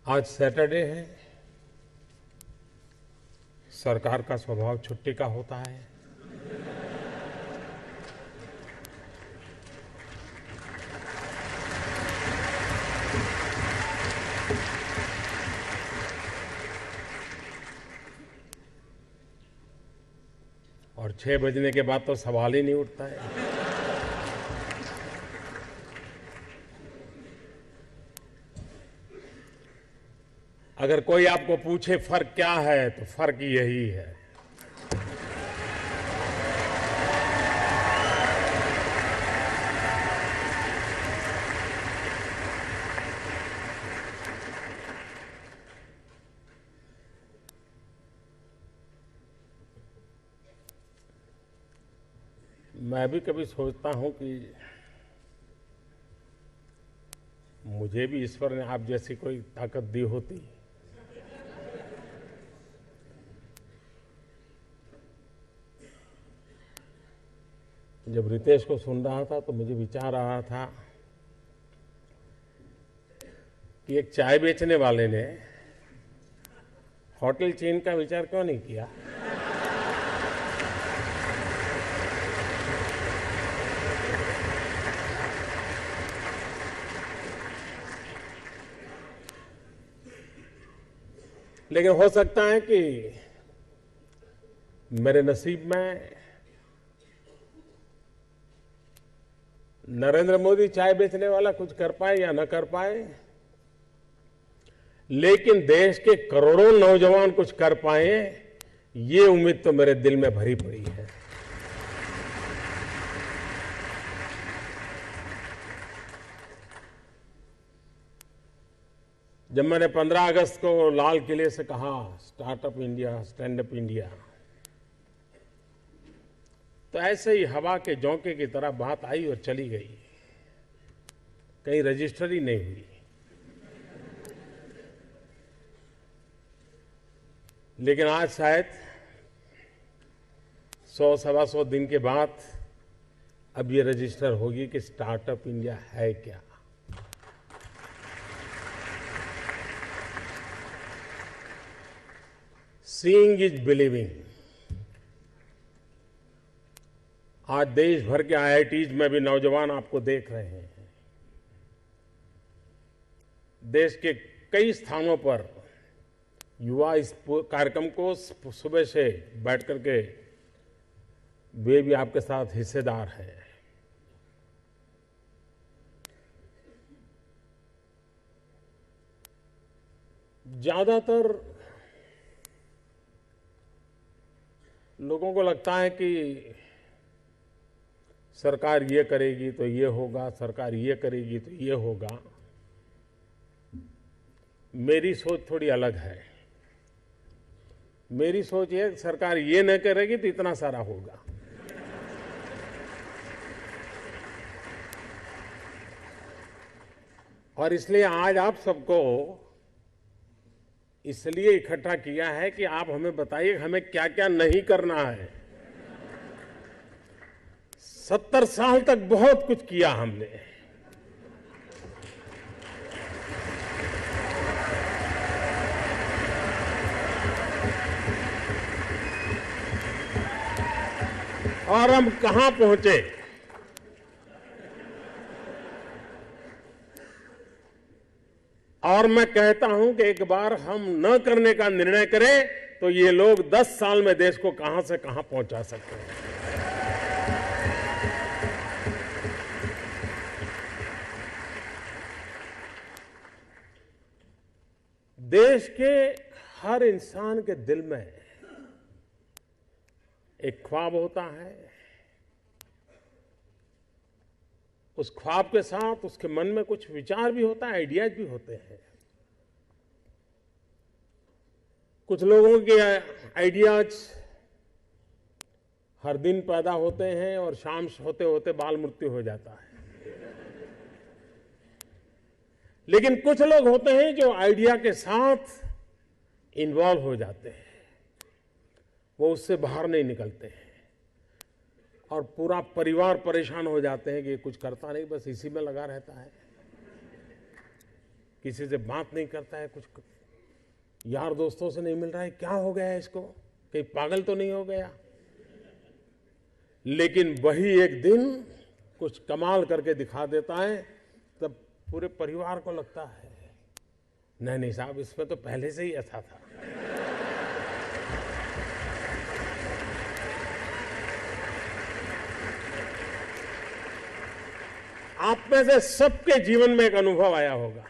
आज सैटरडे है। सरकार का स्वभाव छुट्टी का होता है। और 6 बजने के बाद तो सवाल ही नहीं उठता है। अगर कोई आपको पूछे फर्क क्या है तो फर्क यही है। मैं भी कभी सोचता हूं कि मुझे भी ईश्वर ने आप जैसी कोई ताकत दी होती। जब रितेश को सुन रहा था तो मुझे विचार आ रहा था कि एक चाय बेचने वाले ने होटल चेन का विचार क्यों नहीं किया। लेकिन हो सकता है कि मेरे नसीब में नरेंद्र मोदी चाय बेचने वाला कुछ कर पाए या न कर पाए, लेकिन देश के करोड़ों नौजवान कुछ कर पाए, ये उम्मीद तो मेरे दिल में भरी पड़ी है। जब मैंने 15 अगस्त को लाल किले से कहा startup India, stand up India, तो ऐसे ही हवा के झोंके की तरह बात आई और चली गई, कहीं रजिस्टर ही नहीं हुई। लेकिन आज शायद 100-125 दिन के बाद अब ये रजिस्टर होगी कि स्टार्टअप इंडिया है क्या। Seeing is believing. आज देश भर के आईआईटीज में भी नौजवान आपको देख रहे हैं। देश के कई स्थानों पर युवा इस कार्यक्रम को सुबह से बैठ करके वे भी आपके साथ हिस्सेदार हैं। ज्यादातर लोगों को लगता है कि सरकार ये करेगी तो ये होगा, सरकार ये करेगी तो ये होगा। मेरी सोच थोड़ी अलग है। मेरी सोच ये सरकार ये न करेगी तो इतना सारा होगा। और इसलिए आज आप सबको इसलिए इकट्ठा किया है कि आप हमें बताइए हमें क्या क्या नहीं करना है। 70 साल तक बहुत कुछ किया हमने। और हम कहां पहुंचे। और मैं कहता हूं कि एक बार हम न करने का निर्णय करें तो ये लोग 10 साल में देश को कहां से कहां पहुंचा सकते हैं। देश के हर इंसान के दिल में एक ख्वाब होता है। उस ख्वाब के साथ उसके मन में कुछ विचार भी होता है, आइडियाज भी होते हैं। कुछ लोगों के आइडियाज हर दिन पैदा होते हैं और शाम होते होते बाल मृत्यु हो जाता है। लेकिन कुछ लोग होते हैं जो आइडिया के साथ इन्वॉल्व हो जाते हैं, वो उससे बाहर नहीं निकलते हैं और पूरा परिवार परेशान हो जाते हैं कि ये कुछ करता नहीं, बस इसी में लगा रहता है। किसी से बात नहीं करता है, कुछ यार दोस्तों से नहीं मिल रहा है, क्या हो गया है इसको, कहीं पागल तो नहीं हो गया। लेकिन वही एक दिन कुछ कमाल करके दिखा देता है, तब पूरे परिवार को लगता है नहीं साहब, इसमें तो पहले से ही ऐसा था। आप में से सबके जीवन में एक अनुभव आया होगा,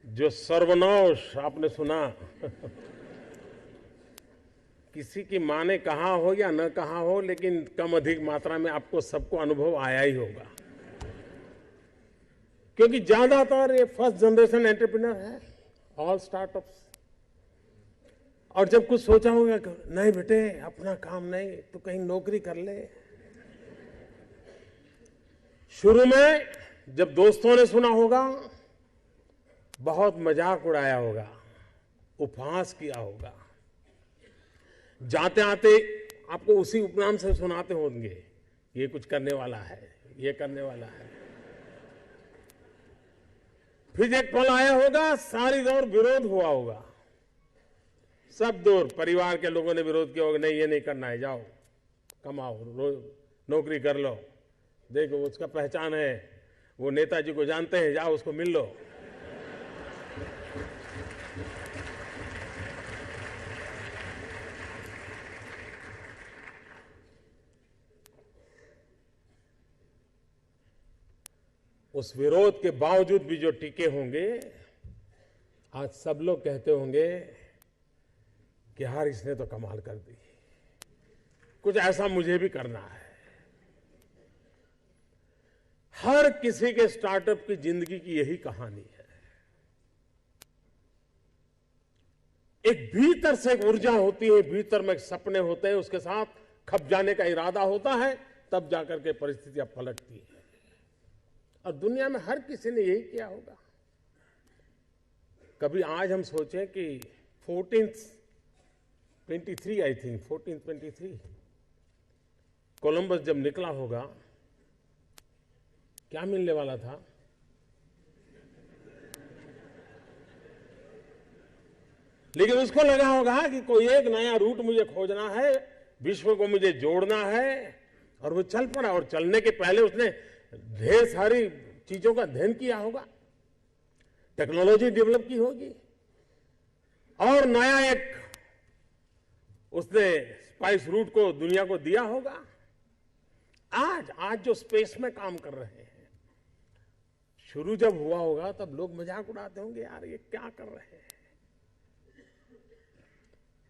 जो सर्वनाश आपने सुना किसी की मां ने कहा हो या न कहा हो, लेकिन कम अधिक मात्रा में आपको सबको अनुभव आया ही होगा, क्योंकि ज्यादातर ये फर्स्ट जनरेशन एंटरप्रेन्योर है, ऑल स्टार्टअप्स। और जब कुछ सोचा होगा, नहीं बेटे अपना काम नहीं तो कहीं नौकरी कर ले। शुरू में जब दोस्तों ने सुना होगा, बहुत मजाक उड़ाया होगा, उपहास किया होगा, जाते आते आपको उसी उपनाम से सुनाते होंगे, ये कुछ करने वाला है, ये करने वाला है। फिर एक पल आया होगा, सारी दौर विरोध हुआ होगा, सब दौर परिवार के लोगों ने विरोध किया होगा, नहीं ये नहीं करना है, जाओ कमाओ, नौकरी कर लो, देखो उसका पहचान है, वो नेताजी को जानते हैं, जाओ उसको मिल लो। उस विरोध के बावजूद भी जो टिके होंगे, आज सब लोग कहते होंगे कि यार इसने तो कमाल कर दी, कुछ ऐसा मुझे भी करना है। हर किसी के स्टार्टअप की जिंदगी की यही कहानी है। एक भीतर से एक ऊर्जा होती है, भीतर में एक सपने होते हैं, उसके साथ खप जाने का इरादा होता है, तब जाकर के परिस्थितियां पलटती है। और दुनिया में हर किसी ने यही किया होगा। कभी आज हम सोचें कि 1423 आई थिंक 1423 कोलंबस जब निकला होगा, क्या मिलने वाला था? लेकिन उसको लगा होगा कि कोई एक नया रूट मुझे खोजना है, विश्व को मुझे जोड़ना है, और वो चल पड़ा। और चलने के पहले उसने ढेर सारी चीजों का अध्ययन किया होगा, टेक्नोलॉजी डेवलप की होगी, और नया एक उसने स्पाइस रूट को दुनिया को दिया होगा। आज जो स्पेस में काम कर रहे हैं, शुरू जब हुआ होगा तब लोग मजाक उड़ाते होंगे, यार ये क्या कर रहे हैं।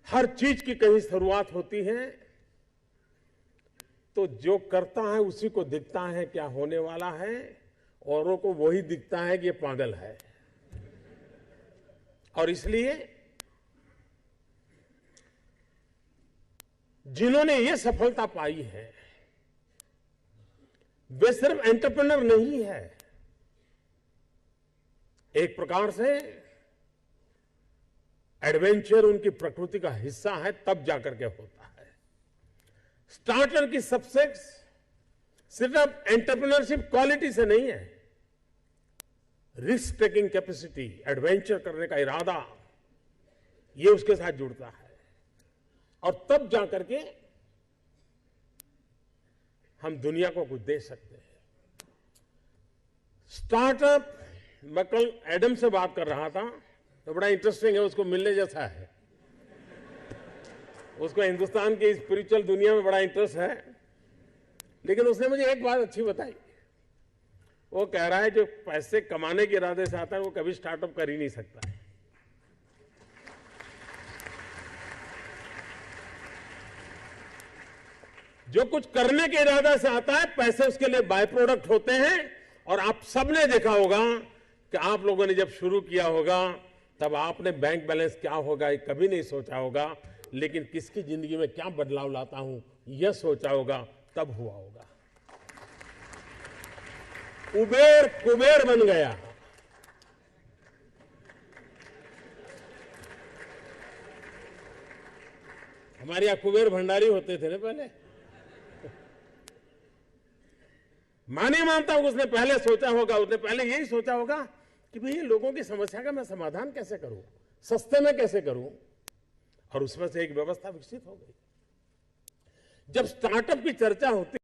हर चीज की कहीं शुरुआत होती है, तो जो करता है उसी को दिखता है क्या होने वाला है, औरों को वही दिखता है कि ये पागल है। और इसलिए जिन्होंने ये सफलता पाई है, वे सिर्फ एंटरप्रेन्योर नहीं है, एक प्रकार से एडवेंचर उनकी प्रकृति का हिस्सा है, तब जाकर के होता है। स्टार्टर की सक्सेस सिर्फ एंटरप्रेन्योरशिप क्वालिटी से नहीं है, रिस्क टेकिंग कैपेसिटी, एडवेंचर करने का इरादा, ये उसके साथ जुड़ता है। और तब जाकर के हम दुनिया को कुछ दे सकते हैं। स्टार्टअप, मैं कल एडम से बात कर रहा था, तो बड़ा इंटरेस्टिंग है, उसको मिलने जैसा है। उसको हिंदुस्तान की स्पिरिचुअल दुनिया में बड़ा इंटरेस्ट है। लेकिन उसने मुझे एक बात अच्छी बताई। वो कह रहा है जो पैसे कमाने के इरादे से आता है, वो कभी स्टार्टअप कर ही नहीं सकता है। जो कुछ करने के इरादे से आता है, पैसे उसके लिए बाय प्रोडक्ट होते हैं। और आप सबने देखा होगा कि आप लोगों ने जब शुरू किया होगा, तब आपने बैंक बैलेंस क्या होगा ये कभी नहीं सोचा होगा, लेकिन किसकी जिंदगी में क्या बदलाव लाता हूं यह सोचा होगा, तब हुआ होगा। कुबेर कुबेर बन गया। हमारे यहां कुबेर भंडारी होते थे ना पहले। मैं नहीं मानता हूं उसने पहले सोचा होगा, उसने पहले यही सोचा होगा कि भाई ये लोगों की समस्या का मैं समाधान कैसे करूं, सस्ते में कैसे करूं, और उसमें से एक व्यवस्था विकसित हो गई। जब स्टार्टअप की चर्चा होती